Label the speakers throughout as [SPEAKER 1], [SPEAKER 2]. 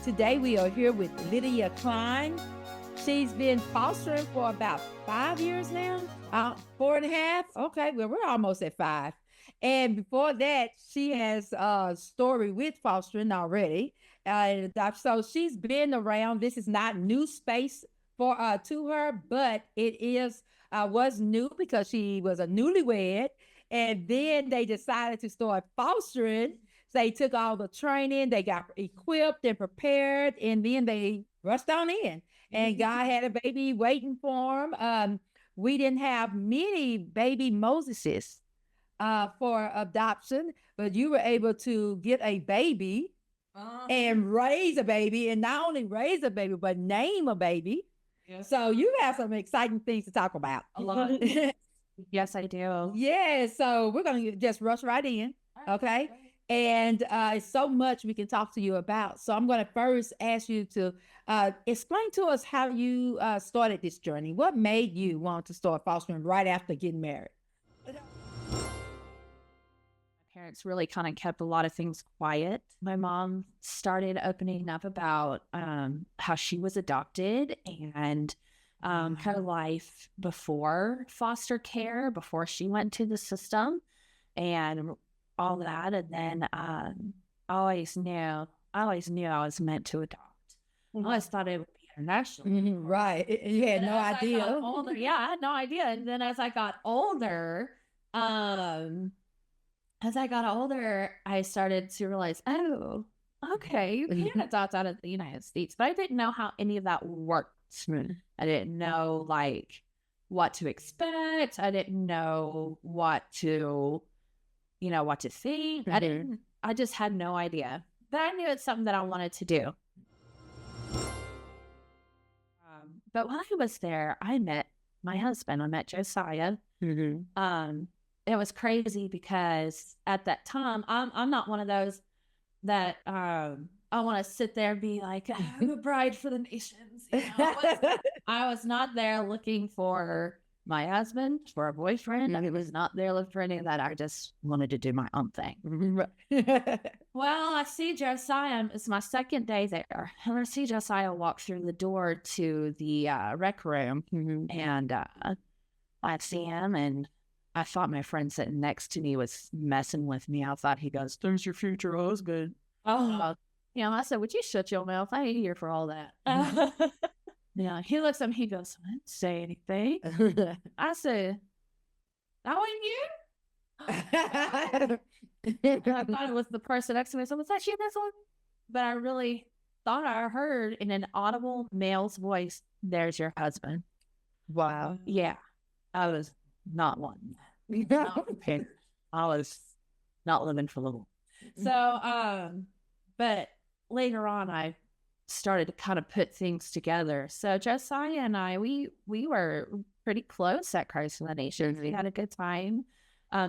[SPEAKER 1] Today we are here with Lydia Klein. She's been fostering for about 5 years now, 4.5. Okay, well, we're almost at 5. And before that, she has a story with fostering already. So she's been around. This is not new space for to her, but it is was new because she was a newlywed, and then they decided to start fostering. So they took all the training, they got equipped and prepared, and then they rushed on in. And God had a baby waiting for him. We didn't have many baby Moseses for adoption, but you were able to get a baby and raise a baby, and not only raise a baby, but name a baby. Yes. So you have some exciting things to talk about.
[SPEAKER 2] A lot. Yes, I do.
[SPEAKER 1] Yeah, so we're going to just rush right in, okay? And it's so much we can talk to you about. So I'm going to first ask you to explain to us how you started this journey. What made you want to start fostering right after getting married?
[SPEAKER 2] My parents really kind of kept a lot of things quiet. My mom started opening up about how she was adopted and her life before foster care, before she went to the system and all that. And then I always knew I was meant to adopt. I always thought it would be international.
[SPEAKER 1] Right. You had no idea.
[SPEAKER 2] Yeah, I had no idea. And then as I got older, I started to realize, oh, okay, you can adopt out of the United States. But I didn't know how any of that worked. I didn't know, like, what to expect. I didn't know what to think. I just had no idea. But I knew it's something that I wanted to do. But while I was there, I met my husband. I met Josiah. It was crazy because at that time, I'm not one of those that I want to sit there and be like, I'm a bride for the nations. You know? I was not there looking for my husband, for a boyfriend. I was not there looking for any of that. I just wanted to do my own thing. Well, I see Josiah. It's my second day there. And I see Josiah walk through the door to the rec room. And I see him, and I thought my friend sitting next to me was messing with me. I thought he goes, "There's your future husband." I said, "Would you shut your mouth? I ain't here for all that." Yeah, he looks at me, he goes, "I didn't say anything." I said, "That wasn't you?" I thought it was the person next to me. So was that you, this one? But I really thought I heard in an audible male's voice, "There's your husband."
[SPEAKER 1] Wow.
[SPEAKER 2] Yeah, I was not wanting that. Not prepared. I was not living for little. So, but later on, I started to kind of put things together. So Josiah and I, we were pretty close at Christ in the Nations. We had a good time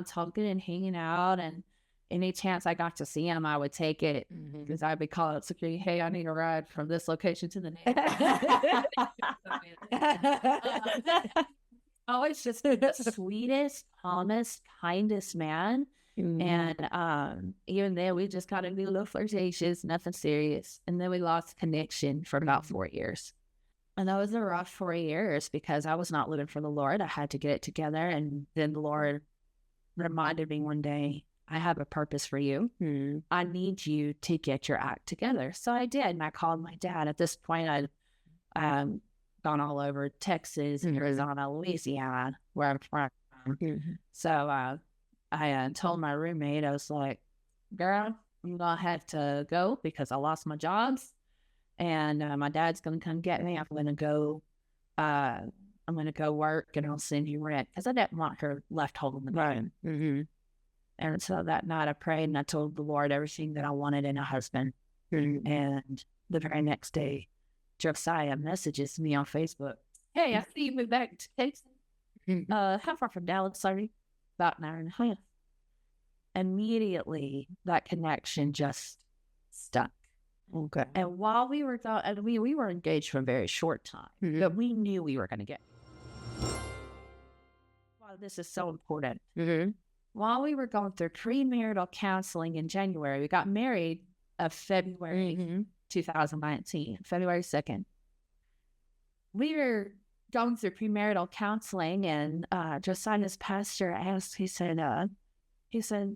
[SPEAKER 2] talking and hanging out, and any chance I got to see him, I would take it because I'd be calling security, "Hey, I need a ride from this location to the next." Always just the sweetest, calmest, kindest man. And even then, we just kind of be a little flirtatious, nothing serious. And then we lost connection for about 4 years. And that was a rough 4 years because I was not living for the Lord. I had to get it together. And then the Lord reminded me one day, "I have a purpose for you. I need you to get your act together." So I did. And I called my dad. At this point, I'd gone all over Texas, Arizona, Louisiana, where I'm from. So I told my roommate, I was like, "Girl, I'm going to have to go because I lost my jobs. And my dad's going to come get me. I'm going to go work, and I'll send you rent." Because I didn't want her left holding the phone. And so that night I prayed and I told the Lord everything that I wanted in a husband. And the very next day, Josiah messages me on Facebook, "Hey, I see you moved back to Texas. How far from Dallas? Sorry, about an hour and a half." Immediately, that connection just stuck.
[SPEAKER 1] Okay.
[SPEAKER 2] And while we were we were engaged for a very short time, but we knew we were going to get. Wow, this is so important. While we were going through premarital counseling in January, we got married of February 2019, February 2nd. We were going through premarital counseling, and Josiah's pastor asked, he said,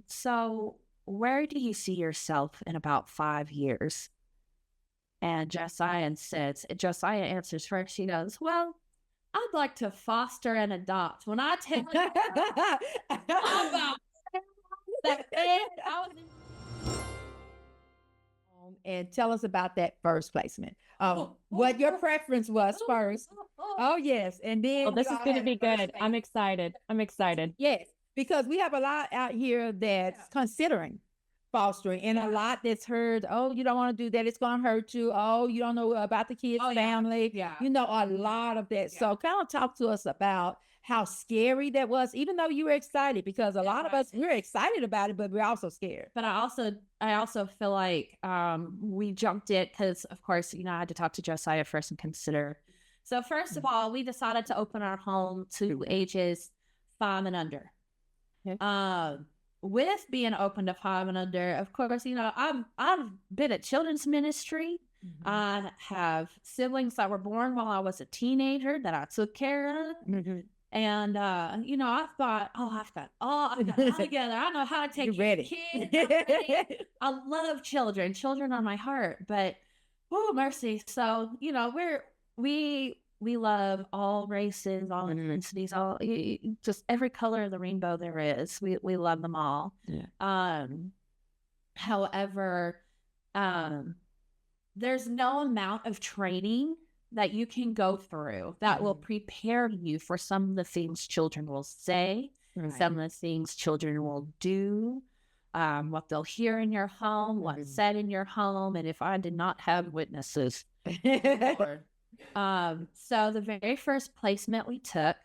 [SPEAKER 2] so where do you see yourself in about 5 years? And Josiah answers first. He goes, well, I'd like to foster and adopt. When I tell you about that,
[SPEAKER 1] and tell us about that first placement. What your preference was first. Oh, yes. And then
[SPEAKER 3] this is going to be good. I'm excited.
[SPEAKER 1] Yes, because we have a lot out here that's considering fostering, and a lot that's heard, oh, you don't want to do that, it's going to hurt you. Oh, you don't know about the kid's family.
[SPEAKER 2] Yeah.
[SPEAKER 1] You know, a lot of that. So kind of talk to us about how scary that was, even though you were excited, because a lot of us, we're excited about it, but we're also scared.
[SPEAKER 2] But I also feel like we jumped it because, of course, I had to talk to Josiah first and consider. So first of all, we decided to open our home to ages 5 and under. Okay. With being open to 5 and under, of course, I've been at children's ministry. Mm-hmm. I have siblings that were born while I was a teenager that I took care of. Mm-hmm. And, I thought, I've got all together. I know how to take care of kids. I love children. Children are my heart, but, oh, mercy. So, we love all races, all ethnicities, all just every color of the rainbow there is. We love them all. Yeah. However, there's no amount of training that you can go through that will prepare you for some of the things children will say, some of the things children will do, what they'll hear in your home, what's said in your home. And if I did not have witnesses, so the very first placement we took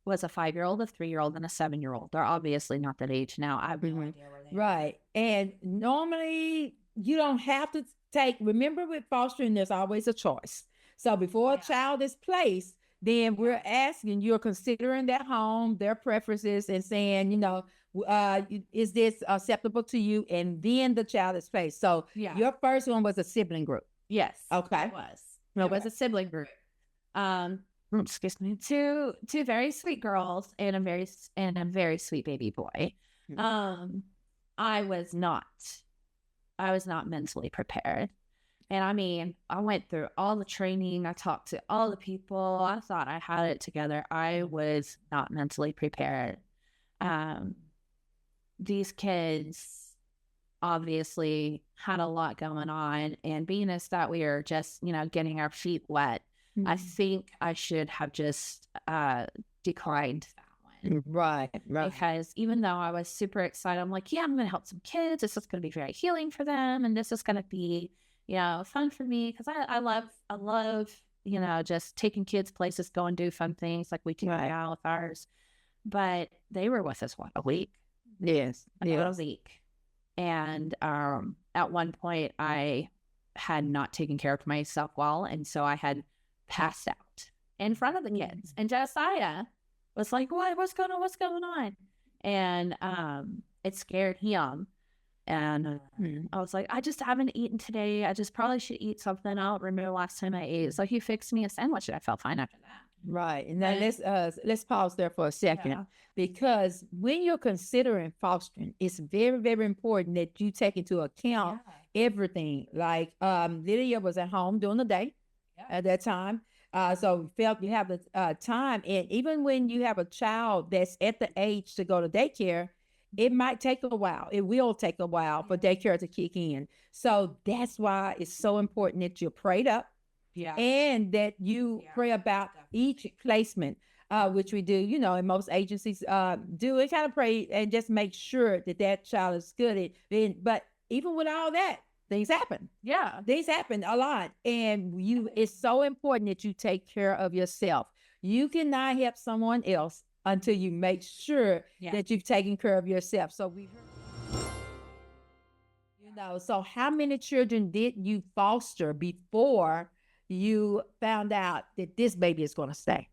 [SPEAKER 2] was a 5-year-old, a 3-year-old, and a 7-year-old. They're obviously not that age now. I have no idea where they are.
[SPEAKER 1] Right. And normally you don't have to remember with fostering, there's always a choice. So before a child is placed, then we're asking, you're considering their home, their preferences, and saying, is this acceptable to you? And then the child is placed. So your first one was a sibling group.
[SPEAKER 2] Yes.
[SPEAKER 1] Okay.
[SPEAKER 2] It was a sibling group. Excuse me. Two very sweet girls and a very sweet baby boy. Mm-hmm. I was not mentally prepared. And I went through all the training. I talked to all the people. I thought I had it together. I was not mentally prepared. These kids obviously had a lot going on, and being as that we are just, getting our feet wet, I think I should have just declined that one.
[SPEAKER 1] Right.
[SPEAKER 2] Because even though I was super excited, I'm like, I'm going to help some kids. This is going to be very healing for them, and this is going to be, fun for me, because I love, just taking kids places, go and do fun things like we can out with ours. But they were with us, a week?
[SPEAKER 1] Yes.
[SPEAKER 2] A week. And at one point, I had not taken care of myself well, and so I had passed out in front of the kids. And Josiah was like, what's going on? And it scared him. And I was like, I just haven't eaten today. I just probably should eat something. I don't remember last time I ate. So he fixed me a sandwich, and I felt fine after that.
[SPEAKER 1] Right. And now let's pause there for a second, because when you're considering fostering, it's very, very important that you take into account everything. Like Lydia was at home during the day at that time. So felt you have the time. And even when you have a child that's at the age to go to daycare, it might take a while. It will take a while for daycare to kick in. So that's why it's so important that you're prayed up. Yeah. And that you pray about each placement, which we do, and most agencies do. And kind of pray and just make sure that child is good. But even with all that, things happen. Yeah. Things happen a lot. And it's so important that you take care of yourself. You cannot help someone else until you make sure that you've taken care of yourself. So so how many children did you foster before you found out that this baby is going to stay?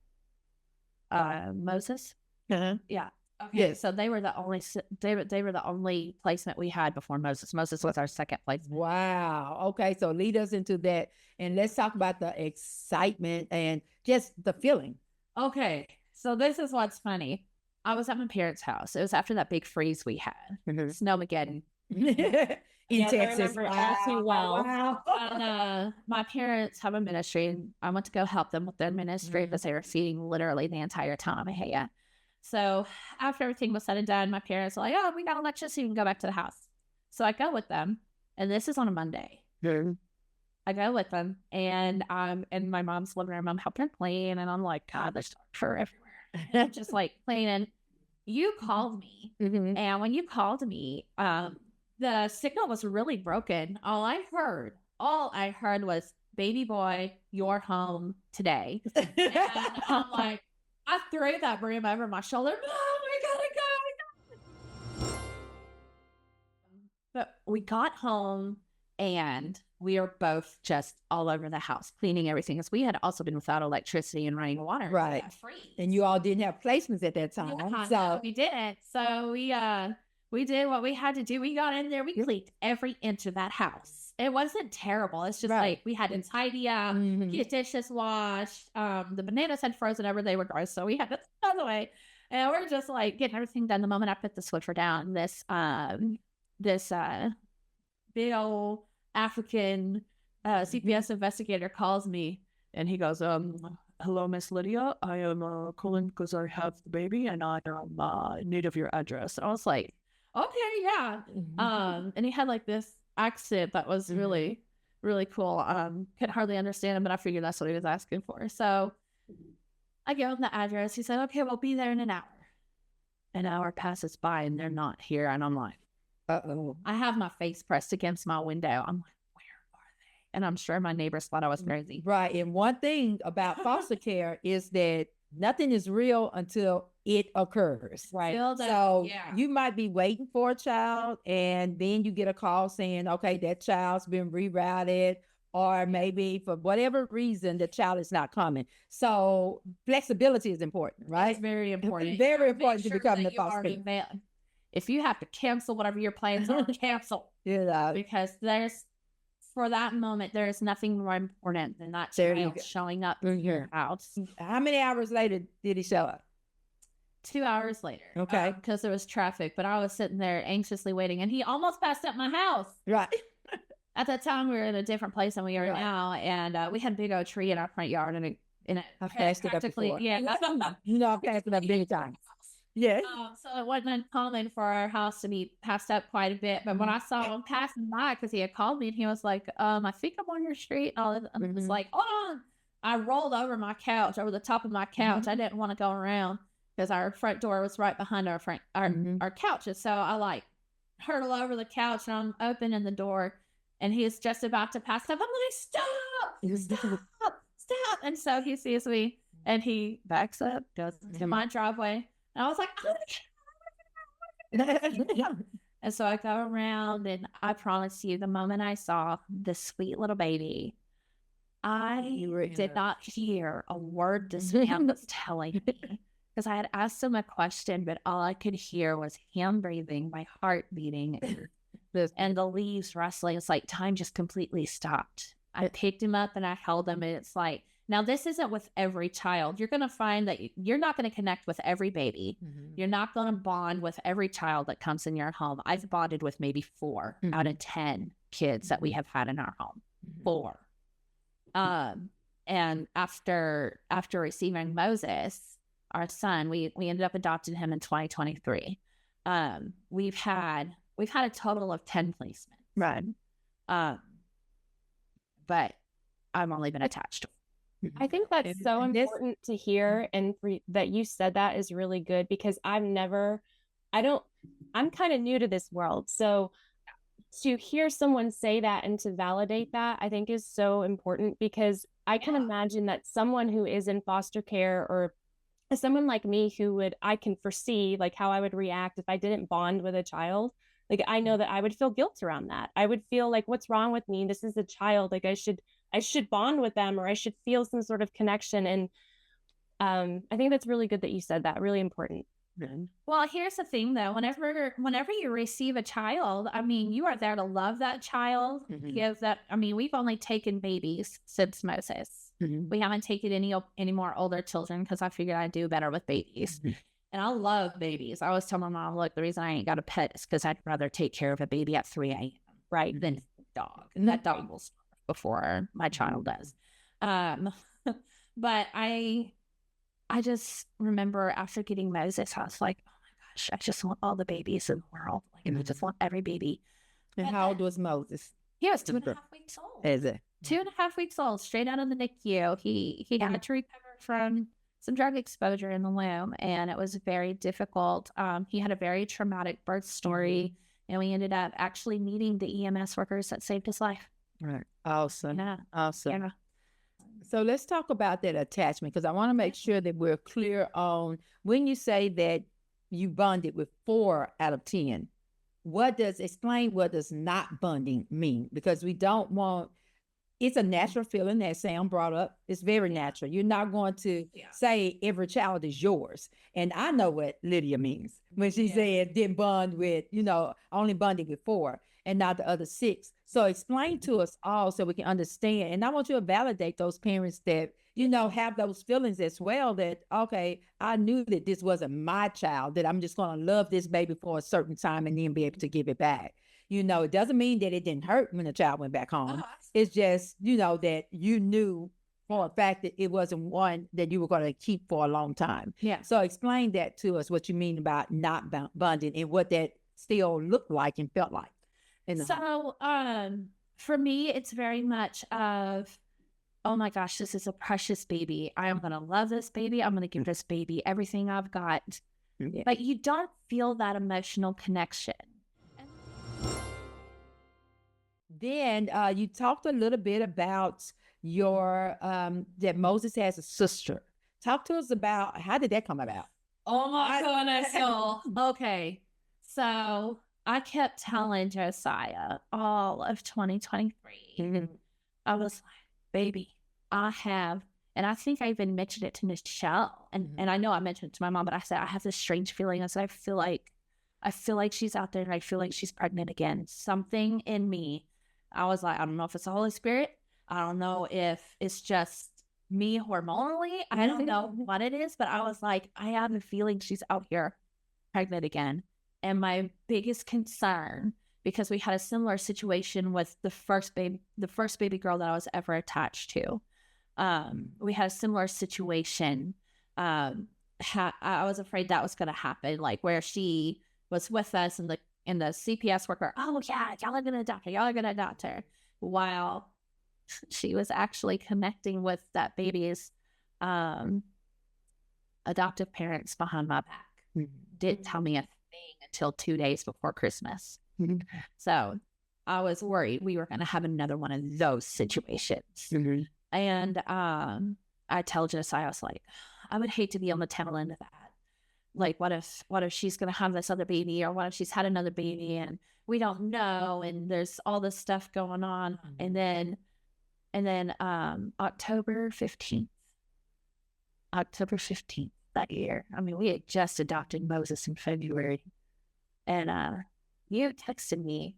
[SPEAKER 2] Moses?
[SPEAKER 1] Uh-huh.
[SPEAKER 2] Yeah. Okay,
[SPEAKER 1] Yes.
[SPEAKER 2] so they were the only they were the only placement we had before Moses. Moses was our second placement.
[SPEAKER 1] Wow. Okay. So lead us into that, and let's talk about the excitement and just the feeling.
[SPEAKER 2] Okay, so this is what's funny. I was at my parents' house. It was after that big freeze we had, Snowmageddon.
[SPEAKER 1] In
[SPEAKER 3] Yes, I
[SPEAKER 1] Texas.
[SPEAKER 3] remember all too well.
[SPEAKER 1] Wow.
[SPEAKER 2] And my parents have a ministry, and I went to go help them with their ministry because they were feeding literally the entire town of Bahia. So after everything was said and done, my parents were like, "Oh, we got electricity, we can go back to the house." So I go with them, and this is on a Monday. I go with them, and I'm in my mom's living room. I'm helping her clean, and I'm like, God, there's fur everywhere. And I'm just like cleaning. You called me, and when you called me, the signal was really broken. All I heard was, "Baby boy, you're home today." And I'm like, I threw that broom over my shoulder. Mom, we gotta go. But we got home, and we are both just all over the house cleaning everything, because we had also been without electricity and running water.
[SPEAKER 1] Right. And you all didn't have placements at that time.
[SPEAKER 2] Yeah,
[SPEAKER 1] so
[SPEAKER 2] no, we didn't. So we did what we had to do. We got in there. We cleaned every inch of that house. It wasn't terrible. It's just like we had to tidy up, get dishes washed. The bananas had frozen over. They were gross, so we had to throw them away. And we're just like getting everything done. The moment I put the Swiffer down, this big old African CPS investigator calls me, and he goes, "Hello, Miss Lydia. I am calling because I have the baby, and I am in need of your address." And I was like, "Okay, yeah." And he had like this accent that was really, really cool. Couldn't hardly understand him, but I figured that's what he was asking for. So I gave him the address. He said, "Okay, we'll be there in an hour." An hour passes by, and they're not here. And I'm like,
[SPEAKER 1] uh-oh.
[SPEAKER 2] I have my face pressed against my window. I'm like, where are they? And I'm sure my neighbors thought I was crazy.
[SPEAKER 1] Right. And one thing about foster care is that nothing is real until it occurs. Right. So you might be waiting for a child, and then you get a call saying, okay, that child's been rerouted, or maybe for whatever reason, the child is not coming. So flexibility is important, right?
[SPEAKER 2] It's very important.
[SPEAKER 1] Very important to become the foster care.
[SPEAKER 2] If you have to cancel whatever your plans are, cancel.
[SPEAKER 1] Yeah.
[SPEAKER 2] Because for that moment, there is nothing more important than that child showing up in your house.
[SPEAKER 1] How many hours later did he show up?
[SPEAKER 2] 2 hours later.
[SPEAKER 1] Okay.
[SPEAKER 2] Because there was traffic, but I was sitting there anxiously waiting, and he almost passed up my house.
[SPEAKER 1] Right.
[SPEAKER 2] At that time, we were in a different place than we are now, and we had a big old tree in our front yard, and it
[SPEAKER 1] I've passed it up before.
[SPEAKER 2] Yeah.
[SPEAKER 1] You know, I've passed it up many times. Yeah.
[SPEAKER 2] So it wasn't uncommon for our house to be passed up quite a bit. But when I saw him passing by, because he had called me, and he was like, I think I'm on your street. And I was like, hold on. I rolled over the top of my couch. I didn't want to go around because our front door was right behind our couches. So I like hurtle over the couch, and I'm opening the door, and he's just about to pass up. I'm like, stop. And so he sees me, and he backs up, goes to my driveway. And I was like, and so I go around, and I promise you, the moment I saw this sweet little baby, I did not hear a word this man was telling me, because I had asked him a question, but all I could hear was him breathing, my heart beating, and the leaves rustling. It's like time just completely stopped. I picked him up and I held him, and it's like, now, this isn't with every child. You're going to find that you're not going to connect with every baby. You're not going to bond with every child that comes in your home. I've bonded with maybe 4 out of 10 kids that we have had in our home. 4. And after receiving Moses, our son, we ended up adopting him in 2023. We've had a total of 10 placements.
[SPEAKER 1] Right.
[SPEAKER 2] But I've only been attached to.
[SPEAKER 3] I think that's so important to hear, and that you said that is really good, because I'm kind of new to this world. So to hear someone say that and to validate that, I think is so important, because I can imagine that someone who is in foster care, or someone like me I can foresee like how I would react if I didn't bond with a child. Like, I know that I would feel guilt around that. I would feel like, what's wrong with me? This is a child. Like, I should bond with them, or I should feel some sort of connection. And I think that's really good that you said that. Really important.
[SPEAKER 2] Well, here's the thing though. Whenever you receive a child, I mean, you are there to love that child. Give that. I mean, we've only taken babies since Moses. We haven't taken any more older children because I figured I'd do better with babies. And I love babies. I always tell my mom, look, the reason I ain't got a pet is because I'd rather take care of a baby at 3 a.m. right than a dog. And that dog will starve before my child does. But I just remember after getting Moses, I was like, oh my gosh, I just want all the babies in the world. Like, I just want every baby.
[SPEAKER 1] And how old was Moses?
[SPEAKER 2] He was 2.5 weeks old.
[SPEAKER 1] Is it?
[SPEAKER 2] 2.5 weeks old, straight out of the NICU. He had to recover from some drug exposure in the womb, and it was very difficult. He had a very traumatic birth story, and we ended up actually meeting the EMS workers that saved his life.
[SPEAKER 1] Right. Awesome.
[SPEAKER 2] Yeah.
[SPEAKER 1] Awesome.
[SPEAKER 2] Yeah.
[SPEAKER 1] So let's talk about that attachment, because I want to make sure that we're clear on when you say that you bonded with 4 out of 10. Explain what does not bonding mean? Because we don't want, it's a natural feeling that Sam brought up. It's very natural. You're not going to say every child is yours. And I know what Lydia means when she said didn't bond with, only bonding with 4 and not the other 6. So explain to us all so we can understand. And I want you to validate those parents that, have those feelings as well, that, okay, I knew that this wasn't my child, that I'm just going to love this baby for a certain time and then be able to give it back. It doesn't mean that it didn't hurt when the child went back home. It's just, that you knew for a fact that it wasn't one that you were going to keep for a long time.
[SPEAKER 2] Yeah.
[SPEAKER 1] So explain that to us, what you mean about not bonding and what that still looked like and felt like.
[SPEAKER 2] So, for me, it's very much of, oh my gosh, this is a precious baby. I am going to love this baby. I'm going to give this baby everything I've got. Yeah. But you don't feel that emotional connection.
[SPEAKER 1] Then you talked a little bit about your, that Moses has a sister. Talk to us about, how did that come about?
[SPEAKER 2] Oh my goodness. Okay. So I kept telling Josiah all of 2023. I was like, baby, I have, and I think I even mentioned it to Michelle, and I know I mentioned it to my mom, but I said, I have this strange feeling. I said, I feel like she's out there and I feel like she's pregnant again. Something in me. I was like, I don't know if it's the Holy Spirit. I don't know if it's just me hormonally. I don't know what it is, but I was like, I have a feeling she's out here pregnant again. And my biggest concern, because we had a similar situation with the first baby girl that I was ever attached to. We had a similar situation. I was afraid that was going to happen, like where she was with us and the CPS worker, oh yeah, y'all are going to adopt her. While she was actually connecting with that baby's adoptive parents behind my back. Didn't tell me a thing until 2 days before Christmas. So I was worried we were going to have another one of those situations. And I tell Josiah, I was like, I would hate to be on the tail end of that. Like, what if she's going to have this other baby, or what if she's had another baby and we don't know, and there's all this stuff going on. And then October 15th that year, I mean, we had just adopted Moses in February, and you texted me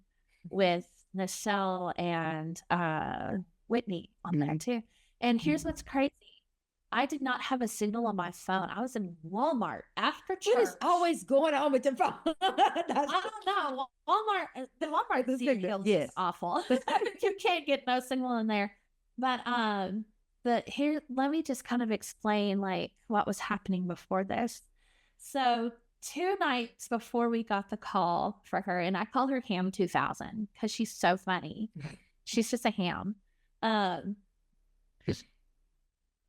[SPEAKER 2] with Michelle and Whitney on there too. And here's what's crazy. I did not have a signal on my phone. I was in Walmart after church.
[SPEAKER 1] What is always going on with the phone?
[SPEAKER 2] I don't know. The Walmart signal is awful. You can't get no signal in there. But here, let me just kind of explain like what was happening before this. So 2 nights before we got the call for her, and I call her Ham 2000 because she's so funny. She's just a ham.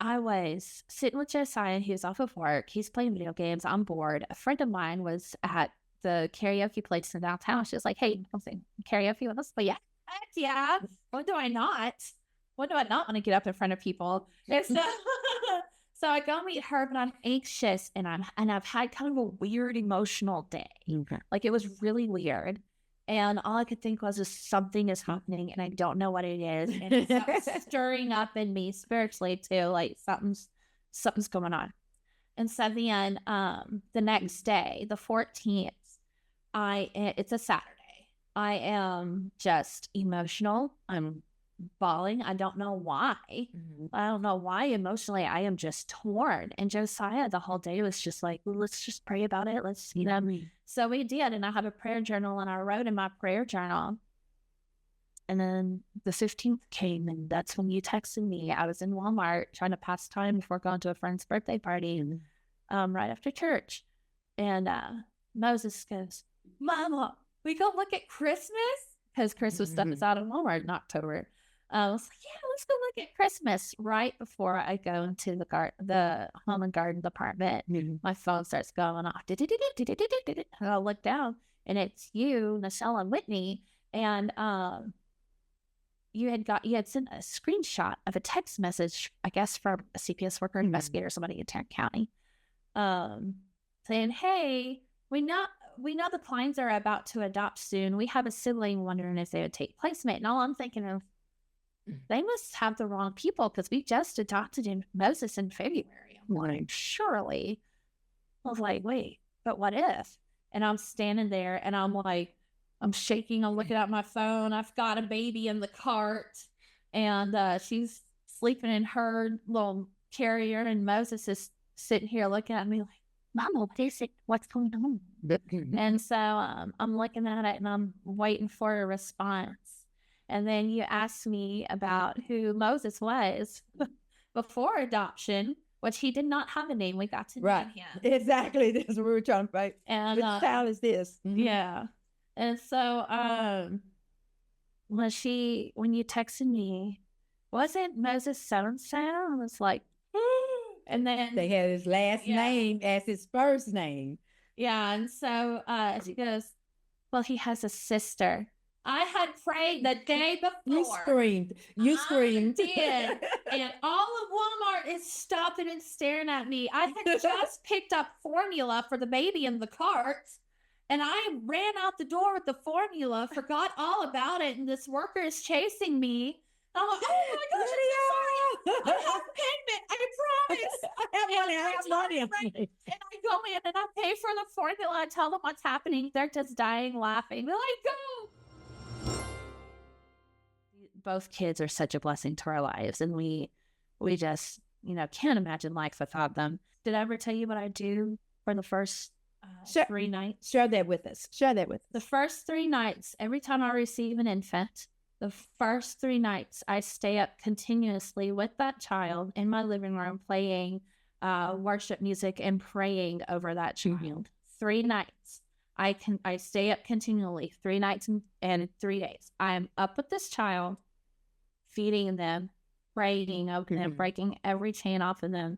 [SPEAKER 2] I was sitting with Josiah. He was off of work. He's playing video games. I'm bored. A friend of mine was at the karaoke place in downtown. She was like, hey, I'll sing karaoke with us. But yeah, heck yeah. When do I not want to get up in front of people? So I go meet her, but I'm anxious, and I've had kind of a weird emotional day. Okay. Like, it was really weird. And all I could think was, something is happening, and I don't know what it is. And it's stirring up in me spiritually too. Like something's going on. And so then the next day, the 14th, it's a Saturday. I am just emotional. I'm bawling. I don't know why. I don't know why emotionally I am just torn. And Josiah the whole day was just like, well, let's just pray about it. Let's, So we did. And I have a prayer journal, and I wrote in my prayer journal. And then the 15th came, and that's when you texted me. I was in Walmart trying to pass time before going to a friend's birthday party right after church. And Moses goes, Mama, we go look at Christmas? Because Christmas stuff is out of Walmart in October. I was like, yeah, let's go look at Christmas. Right before I go into the home and garden department, my phone starts going off. And I look down, and it's you, Michelle, and Whitney. And you had sent a screenshot of a text message, I guess, from a CPS worker, investigator, somebody in Tarrant County, saying, hey, we know the Kleins are about to adopt soon. We have a sibling wondering if they would take placement. And all I'm thinking of, they must have the wrong people, because we just adopted Moses in February. I'm like, surely. I was like, wait, but what if? And I'm standing there, and I'm like, I'm shaking. I'm looking at my phone. I've got a baby in the cart, and she's sleeping in her little carrier, and Moses is sitting here looking at me like, Mama, what is it? What's going on? And so I'm looking at it, and I'm waiting for a response. And then you asked me about who Moses was before adoption, which he did not have a name. We got to name him.
[SPEAKER 1] Exactly. This is what we were trying to fight.
[SPEAKER 2] And
[SPEAKER 1] which child is this?
[SPEAKER 2] Yeah. And so when you texted me, wasn't Moses so-and-so? I was like, and then
[SPEAKER 1] they had his last name as his first name.
[SPEAKER 2] Yeah. And so she goes, well, he has a sister. I had prayed the day before.
[SPEAKER 1] You screamed. I
[SPEAKER 2] did. And all of Walmart is stopping and staring at me. I had just picked up formula for the baby in the cart. And I ran out the door with the formula, forgot all about it, and this worker is chasing me. I'm like, oh my gosh, I have payment, I promise.
[SPEAKER 1] I have money.
[SPEAKER 2] And I go in and I pay for the formula. I tell them what's happening. They're just dying laughing. They're like, go. Both kids are such a blessing to our lives, and we just, can't imagine life without them. Did I ever tell you what I do for the first 3 nights?
[SPEAKER 1] Share that with us.
[SPEAKER 2] The first 3 nights, every time I receive an infant, the first 3 nights, I stay up continuously with that child in my living room playing worship music and praying over that child. 3 nights. I stay up continually 3 nights and 3 days. I'm up with this child, feeding them, praying over them, breaking every chain off of them,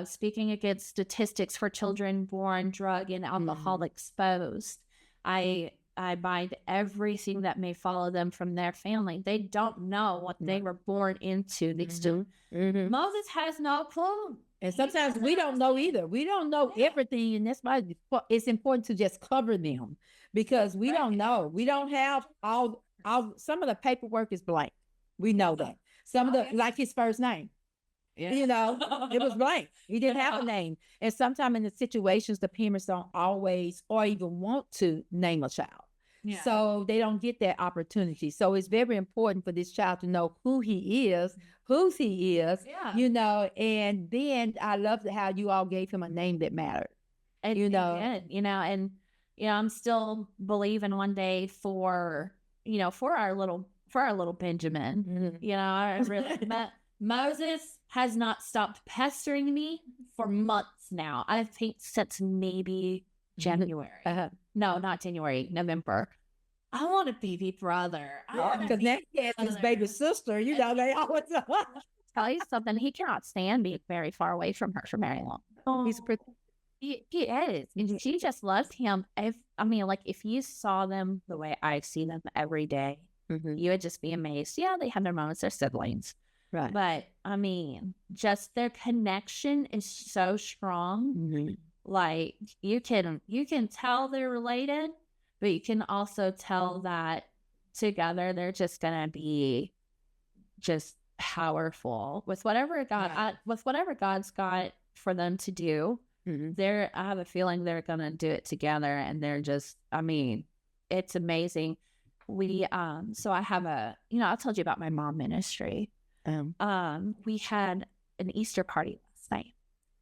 [SPEAKER 2] speaking against statistics for children born drug and alcohol exposed. I bind everything that may follow them from their family. They don't know what they were born into. These two. Moses has no clue.
[SPEAKER 1] And sometimes we don't know either. We don't know everything. And that's why it's important to just cover them, because we don't know. We don't have all, some of the paperwork is blank. We know that. Some of the, like his first name. Yeah. It was blank. He didn't have a name. And sometimes in the situations, the parents don't always or even want to name a child. Yeah. So they don't get that opportunity. So it's very important for this child to know who he is, whose he is, and then I love how you all gave him a name that mattered.
[SPEAKER 2] And, I'm still believing one day for our little Benjamin. I really Moses has not stopped pestering me for months now. I think since maybe January. No, not January, November. I want a baby brother.
[SPEAKER 1] Because now he has his baby sister. They always
[SPEAKER 2] tell you something. He cannot stand being very far away from her for very long.
[SPEAKER 1] He's pretty.
[SPEAKER 2] He is. And she just loves him. If you saw them the way I see them every day, you would just be amazed. Yeah, they have their moments. They're siblings.
[SPEAKER 1] Right.
[SPEAKER 2] But, just their connection is so strong. Like, you can tell they're related, but you can also tell that together they're just going to be just powerful with whatever God's got for them to do, I have a feeling they're going to do it together. And they're just, I mean, it's amazing. We, so I have I told you about my mom ministry. We had an Easter party last night,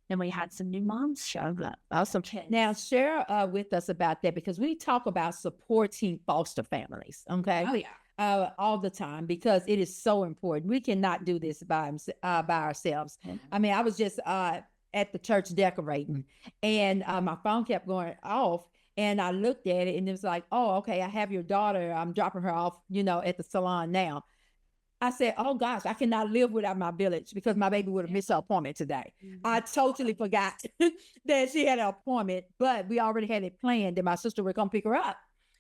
[SPEAKER 2] and we had some new moms show up.
[SPEAKER 1] Awesome. Now, share with us about that, because we talk about supporting foster families, okay?
[SPEAKER 2] Oh, yeah.
[SPEAKER 1] All the time, because it is so important. We cannot do this by ourselves. I mean, I was just at the church decorating, and my phone kept going off, and I looked at it, and it was like, oh, okay, I have your daughter. I'm dropping her off, at the salon now. I said, oh gosh, I cannot live without my village, because my baby would have missed her appointment today. I totally forgot that she had an appointment, but we already had it planned that my sister would come pick her up,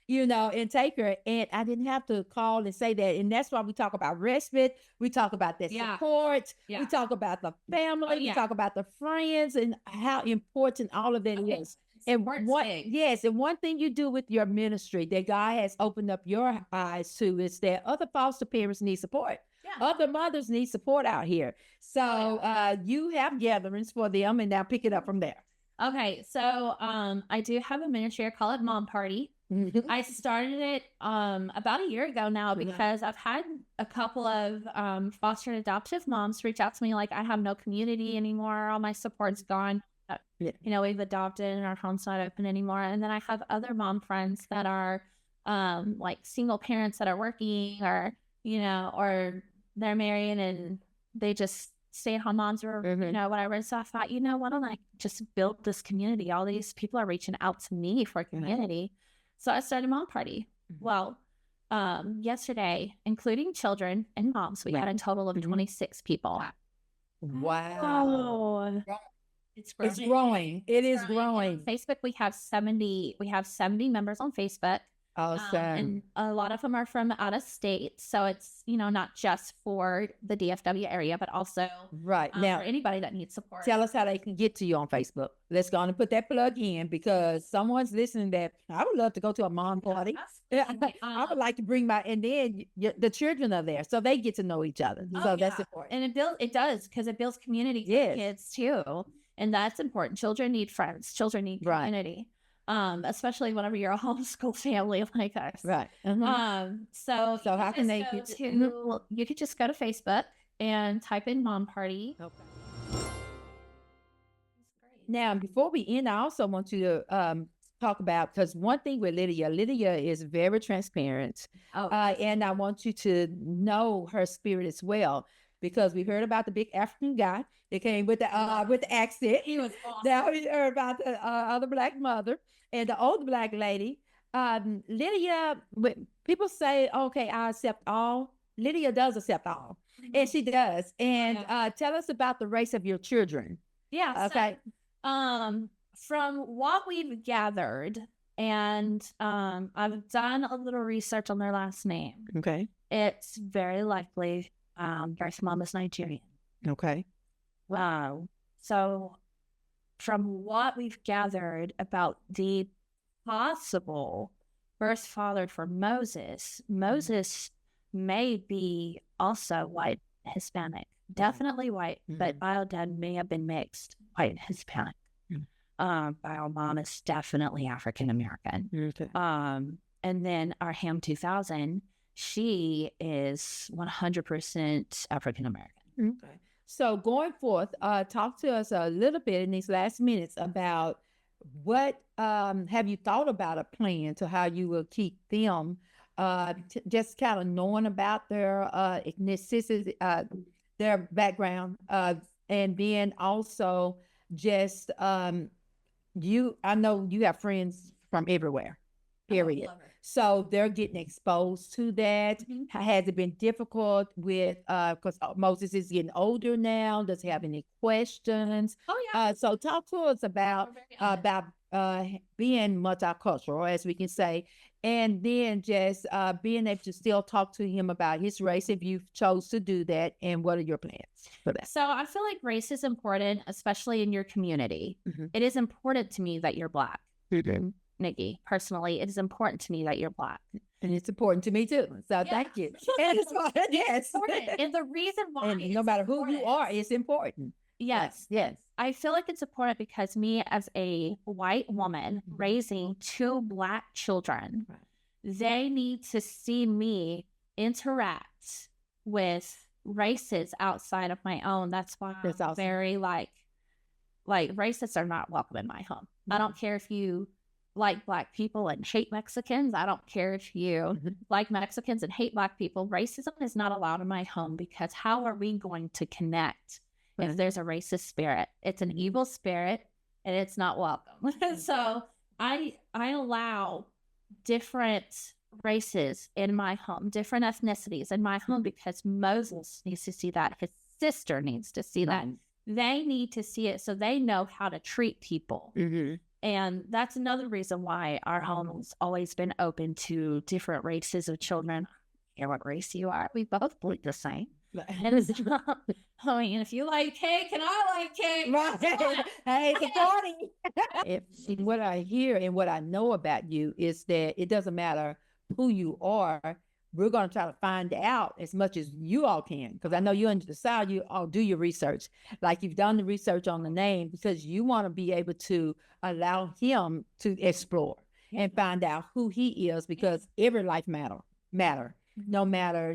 [SPEAKER 1] and take her. And I didn't have to call and say that. And that's why we talk about respite. We talk about that support. We talk about the family. We talk about the friends, and how important all of that is. And one thing you do with your ministry that God has opened up your eyes to is that other foster parents need support. Other mothers need support out here. So you have gatherings for them, and now pick it up from there.
[SPEAKER 2] Okay, so I do have a ministry. I call it Mom Party. I started it about a year ago now, because I've had a couple of foster and adoptive moms reach out to me like, I have no community anymore. All my support's gone. We've adopted and our home's not open anymore. And then I have other mom friends that are like single parents that are working, or or they're married and they just stay-at-home moms, or whatever. So I thought, why don't I just build this community? All these people are reaching out to me for a community. So I started Mom Party. Well, yesterday, including children and moms, we had a total of 26 people.
[SPEAKER 1] Wow. It's growing. It is growing.
[SPEAKER 2] Facebook, we have 70 members on Facebook.
[SPEAKER 1] Awesome.
[SPEAKER 2] And a lot of them are from out of state. So it's, not just for the DFW area, but also
[SPEAKER 1] now
[SPEAKER 2] for anybody that needs support.
[SPEAKER 1] Tell us how they can get to you on Facebook. Let's go on and put that plug in, because someone's listening that I would love to go to a mom party. I would like to bring and then the children are there, so they get to know each other. So that's important.
[SPEAKER 2] And it does, because it builds community for kids too. And that's important. Children need friends. Children need community. Especially whenever you're a homeschool family like us.
[SPEAKER 1] Right.
[SPEAKER 2] So
[SPEAKER 1] how can they
[SPEAKER 2] get to? You could just go to Facebook and type in Mom Party.
[SPEAKER 1] Okay. Now, before we end, I also want you to talk about, because one thing with Lydia is very transparent. And I want you to know her spirit as well, because we heard about the big African guy that came with the accent.
[SPEAKER 2] He was awesome.
[SPEAKER 1] Now we heard about the other Black mother and the older Black lady. Lydia, when people say, okay, I accept all, Lydia does accept all. And she does. And tell us about the race of your children.
[SPEAKER 2] Yeah.
[SPEAKER 1] Okay.
[SPEAKER 2] So, from what we've gathered, and I've done a little research on their last name.
[SPEAKER 1] Okay.
[SPEAKER 2] It's very likely birth mom is Nigerian.
[SPEAKER 1] Okay.
[SPEAKER 2] Wow. So from what we've gathered about the possible birth father for Moses may be also white Hispanic. Definitely white, but bio dad may have been mixed white Hispanic. Bio mom is definitely African American. And then our Ham 2000, she is 100% African American.
[SPEAKER 1] Okay. So going forth, talk to us a little bit in these last minutes about what have you thought about a plan to how you will keep them just kind of knowing about their ethnicity, their background, and then also just I know you have friends from everywhere, period. So they're getting exposed to that. Has it been difficult with, because Moses is getting older now? Does he have any questions? So talk to us about being multicultural, as we can say, and then just being able to still talk to him about his race if you chose to do that, and what are your plans for that?
[SPEAKER 2] So I feel like race is important, especially in your community. It is important to me that you're Black. Nikki, personally, it is important to me that you're Black.
[SPEAKER 1] And it's important to me too. So thank you. And it's important, yes.
[SPEAKER 2] And the reason why,
[SPEAKER 1] and no matter who you are, it's important.
[SPEAKER 2] Yes. I feel like it's important because me as a white woman raising 2 Black children, they need to see me interact with races outside of my own. That's why I'm very like racists are not welcome in my home. I don't care if you like Black people and hate Mexicans. I don't care if you like Mexicans and hate Black people. Racism is not allowed in my home because how are we going to connect if there's a racist spirit? It's an evil spirit and it's not welcome. So I allow different races in my home, different ethnicities in my home because Moses needs to see that. His sister needs to see that. They need to see it so they know how to treat people. And that's another reason why our home has always been open to different races of children. I don't care what race you are. We both bleed the same. And it's not, I mean, if you like cake and I like cake.
[SPEAKER 1] Right. Hey, it's a party. What I hear and what I know about you is that it doesn't matter who you are. We're going to try to find out as much as you all can. Because I know you and Josiah, you all do your research. Like you've done the research on the name because you want to be able to allow him to explore and find out who he is because every life matter. No matter,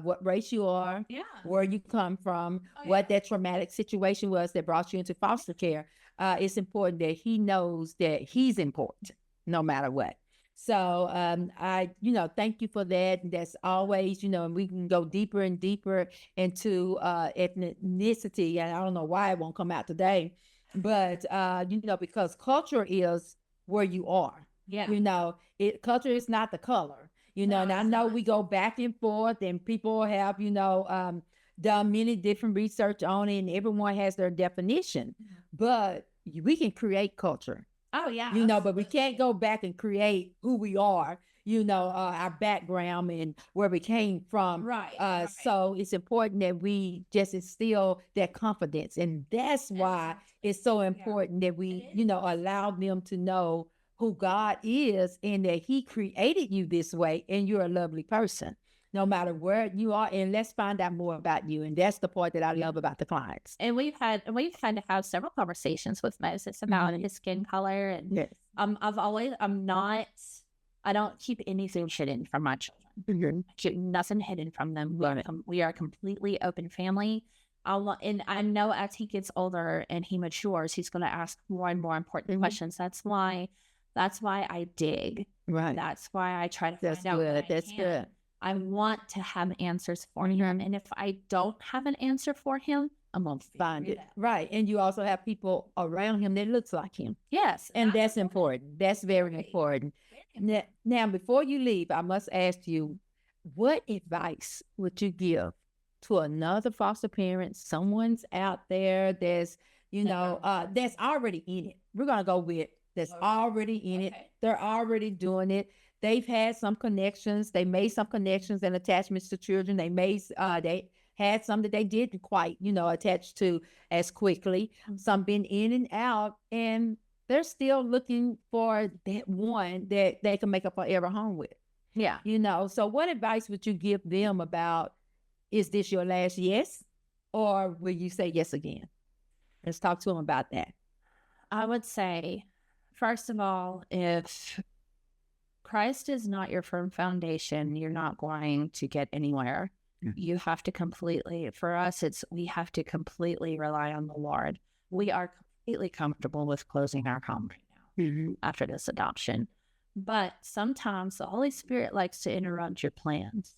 [SPEAKER 1] what race you are, where you come from, what that traumatic situation was that brought you into foster care. It's important that he knows that he's important no matter what. So I thank you for that. That's always, and we can go deeper and deeper into ethnicity. And I don't know why it won't come out today, but, because culture is where you are. Yeah. Culture is not the color, and I know we go back and forth and people have, done many different research on it and everyone has their definition, but we can create culture.
[SPEAKER 2] Oh, yeah.
[SPEAKER 1] But we can't go back and create who we are, our background and where we came from. Right. So it's important that we just instill that confidence. And that's why it's so important that we, allow them to know who God is and that he created you this way and you're a lovely person. No matter where you are, and let's find out more about you. And that's the part that I love about the clients.
[SPEAKER 2] And we've had to have several conversations with Moses about his skin color. And I don't keep anything hidden from my children. Keep nothing hidden from them. We are a completely open family. And I know as he gets older and he matures, he's going to ask more and more important questions. That's why I dig. Right. That's why I try to find out.
[SPEAKER 1] That's good.
[SPEAKER 2] I want to have answers for him. And if I don't have an answer for him, I'm going to find it.
[SPEAKER 1] Right. And you also have people around him that looks like him.
[SPEAKER 2] Yes.
[SPEAKER 1] And that's important. That's very important. Now, before you leave, I must ask you, what advice would you give to another foster parent, someone's out there that's, that's already in it? We're going to go with that's already in it. They're already doing it. They've had some connections. They made some connections and attachments to children. They had some that they didn't quite, attach to as quickly. Some been in and out, and they're still looking for that one that they can make a forever home with.
[SPEAKER 2] Yeah.
[SPEAKER 1] So what advice would you give them about, is this your last yes? Or will you say yes again? Let's talk to them about that.
[SPEAKER 2] I would say, first of all, if Christ is not your firm foundation, you're not going to get anywhere. You have to we have to completely rely on the Lord. We are completely comfortable with closing our home right now after this adoption. But sometimes the Holy Spirit likes to interrupt your plans.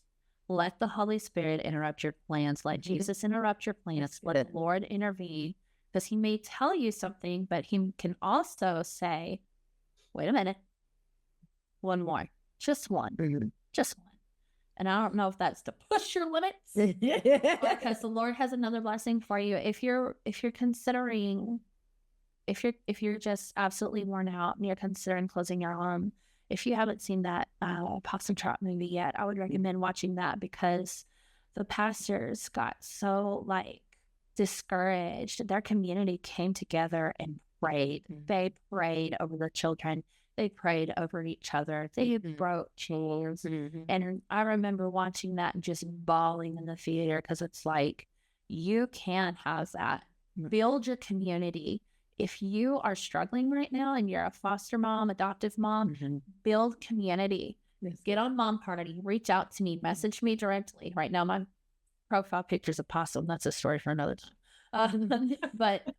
[SPEAKER 2] Let the Holy Spirit interrupt your plans. Let Jesus interrupt your plans. Let the Lord intervene, because he may tell you something, but he can also say, wait a minute. One more, just one, just one. And I don't know if that's to push your limits, because the Lord has another blessing for you. If you're considering, if you're just absolutely worn out and you're considering closing your home, if you haven't seen that Possum Trot movie yet, I would recommend watching that, because the pastors got so discouraged. Their community came together and prayed. They prayed over their children. They prayed over each other. They broke chains. And I remember watching that and just bawling in the theater, because it's like, you can't have that build your community. If you are struggling right now and you're a foster mom, adoptive mom, build community.
[SPEAKER 1] Yes.
[SPEAKER 2] Get on Mom Party, reach out to me, message me directly. Right now, my profile picture's a possum. That's a story for another time. But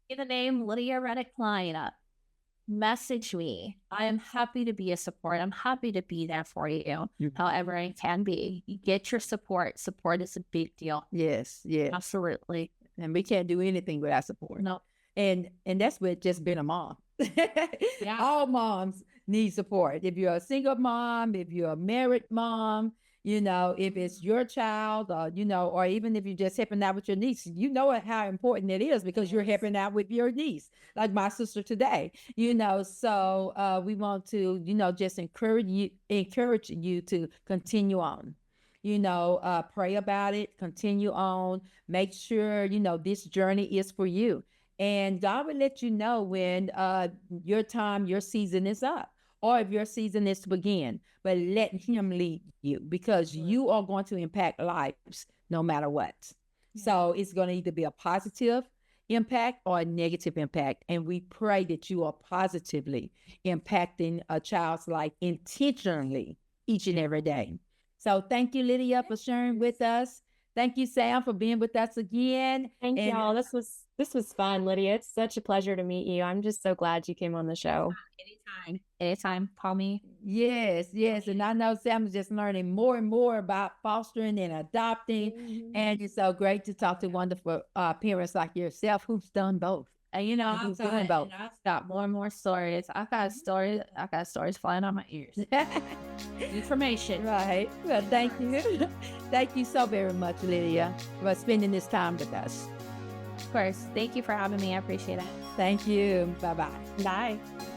[SPEAKER 2] in the name Lydia Reddick Klein, message me. I am happy to be a support. I'm happy to be there for you, however I can be. You get your support. Support is a big deal.
[SPEAKER 1] Yes, yes.
[SPEAKER 2] Absolutely.
[SPEAKER 1] And we can't do anything without support.
[SPEAKER 2] No.
[SPEAKER 1] And that's with just being a mom.
[SPEAKER 2] Yeah.
[SPEAKER 1] All moms need support. If you're a single mom, if you're a married mom, you know, if it's your child, you know, or even if you're just helping out with your niece, you know how important it is because you're helping out with your niece, like my sister today, you know. So we want to, you know, just encourage you to continue on. You know, pray about it, continue on, make sure, you know, this journey is for you. And God will let you know when your time, your season is up, or if your season is to begin. But let Him lead you because you are going to impact lives no matter what. Yeah. So it's going to either be a positive impact or a negative impact. And we pray that you are positively impacting a child's life intentionally each and every day. So thank you, Lydia, for sharing with us. Thank you, Sam, for being with us again.
[SPEAKER 3] Thank y'all. This was fun, Lydia. It's such a pleasure to meet you. I'm just so glad you came on the show.
[SPEAKER 2] Anytime. Call me.
[SPEAKER 1] Yes, yes. And I know Sam is just learning more and more about fostering and adopting. And it's so great to talk to wonderful parents like yourself who's done both.
[SPEAKER 2] And you know, I've got more and more stories. I've got stories flying on my ears. Information.
[SPEAKER 1] Right. Well, thank you. Thank you so very much, Lydia, for spending this time with us.
[SPEAKER 2] Of course. Thank you for having me. I appreciate it.
[SPEAKER 1] Thank you. Bye-bye.
[SPEAKER 3] Bye.